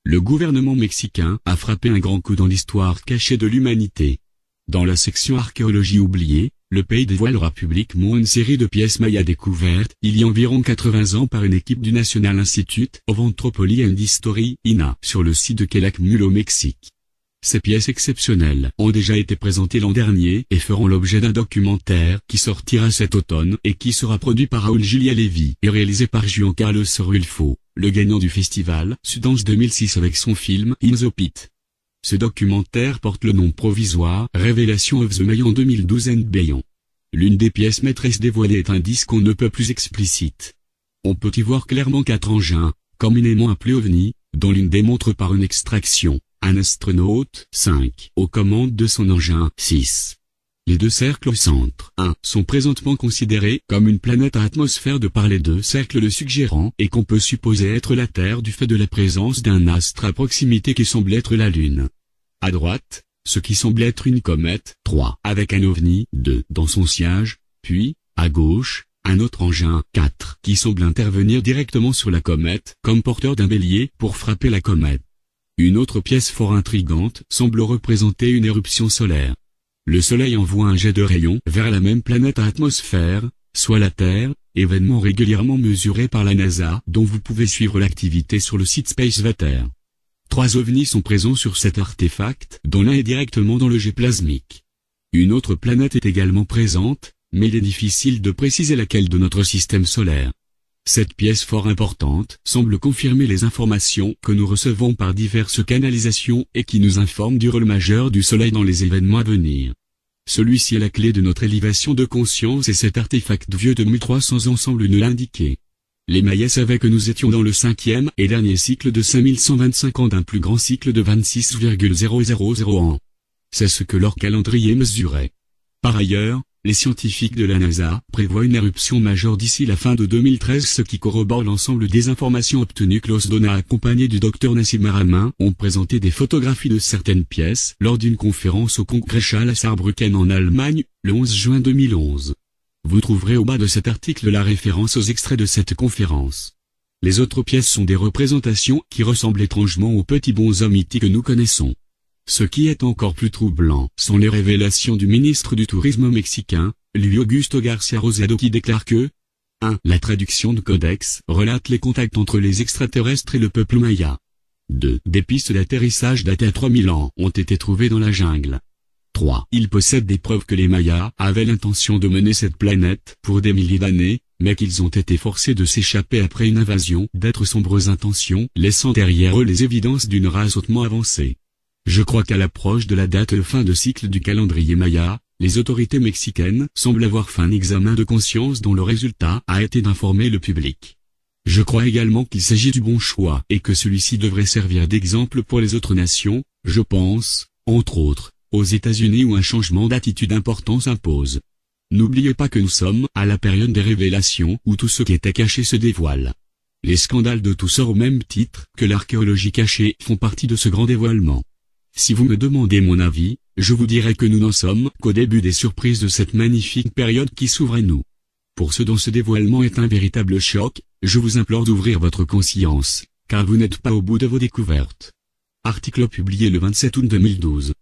Le gouvernement mexicain a frappé un grand coup dans l'histoire cachée de l'humanité. Dans la section archéologie oubliée, le pays dévoilera publiquement une série de pièces mayas découvertes il y a environ 80 ans par une équipe du National Institute of Anthropology and History, INAH, sur le site de Calakmul au Mexique. Ces pièces exceptionnelles ont déjà été présentées l'an dernier et feront l'objet d'un documentaire qui sortira cet automne et qui sera produit par Raúl Julia Levy et réalisé par Juan Carlos Rulfo, le gagnant du festival Sundance 2006 avec son film In the Pit. Ce documentaire porte le nom provisoire Revelation of the Maya en 2012 and Beyond. L'une des pièces maîtresses dévoilées est un disque on ne peut plus explicite. On peut y voir clairement 4 engins, communément appelés ovnis, dont l'une démontre par une extraction un astronaute, 5, aux commandes de son engin, 6. Les 2 cercles au centre, 1, sont présentement considérés comme une planète à atmosphère de par les 2 cercles le suggérant et qu'on peut supposer être la Terre du fait de la présence d'un astre à proximité qui semble être la Lune. À droite, ce qui semble être une comète, 3, avec un ovni, 2, dans son sillage, puis, à gauche, un autre engin, 4, qui semble intervenir directement sur la comète, comme porteur d'un bélier pour frapper la comète. Une autre pièce fort intrigante semble représenter une éruption solaire. Le Soleil envoie un jet de rayons vers la même planète à atmosphère, soit la Terre, événement régulièrement mesuré par la NASA dont vous pouvez suivre l'activité sur le site SpaceVater. 3 ovnis sont présents sur cet artefact, dont l'un est directement dans le jet plasmique. Une autre planète est également présente, mais il est difficile de préciser laquelle de notre système solaire. Cette pièce fort importante semble confirmer les informations que nous recevons par diverses canalisations et qui nous informent du rôle majeur du Soleil dans les événements à venir. Celui-ci est la clé de notre élévation de conscience et cet artefact vieux de 1300 ans semble nous l'indiquer. Les Mayas savaient que nous étions dans le 5e et dernier cycle de 5125 ans d'un plus grand cycle de 26,000 ans. C'est ce que leur calendrier mesurait. Par ailleurs, les scientifiques de la NASA prévoient une éruption majeure d'ici la fin de 2013, ce qui corrobore l'ensemble des informations obtenues. Klaus Donna accompagné du Dr Nassim Haramein ont présenté des photographies de certaines pièces lors d'une conférence au Kongresshalle à Saarbrücken en Allemagne, le 11 juin 2011. Vous trouverez au bas de cet article la référence aux extraits de cette conférence. Les autres pièces sont des représentations qui ressemblent étrangement aux petits bonshommes mythiques que nous connaissons. Ce qui est encore plus troublant sont les révélations du ministre du Tourisme mexicain, Luis Augusto Garcia Rosado, qui déclare que 1. La traduction de Codex relate les contacts entre les extraterrestres et le peuple maya. 2. Des pistes d'atterrissage datées à 3000 ans ont été trouvées dans la jungle. 3. Il possède des preuves que les Mayas avaient l'intention de mener cette planète pour des milliers d'années, mais qu'ils ont été forcés de s'échapper après une invasion, d'être sombres intentions, laissant derrière eux les évidences d'une race hautement avancée. Je crois qu'à l'approche de la date de fin de cycle du calendrier Maya, les autorités mexicaines semblent avoir fait un examen de conscience dont le résultat a été d'informer le public. Je crois également qu'il s'agit du bon choix et que celui-ci devrait servir d'exemple pour les autres nations, je pense, entre autres, aux États-Unis où un changement d'attitude important s'impose. N'oubliez pas que nous sommes à la période des révélations où tout ce qui était caché se dévoile. Les scandales de tout sort au même titre que l'archéologie cachée font partie de ce grand dévoilement. Si vous me demandez mon avis, je vous dirai que nous n'en sommes qu'au début des surprises de cette magnifique période qui s'ouvre à nous. Pour ceux dont ce dévoilement est un véritable choc, je vous implore d'ouvrir votre conscience, car vous n'êtes pas au bout de vos découvertes. Article publié le 27 août 2012.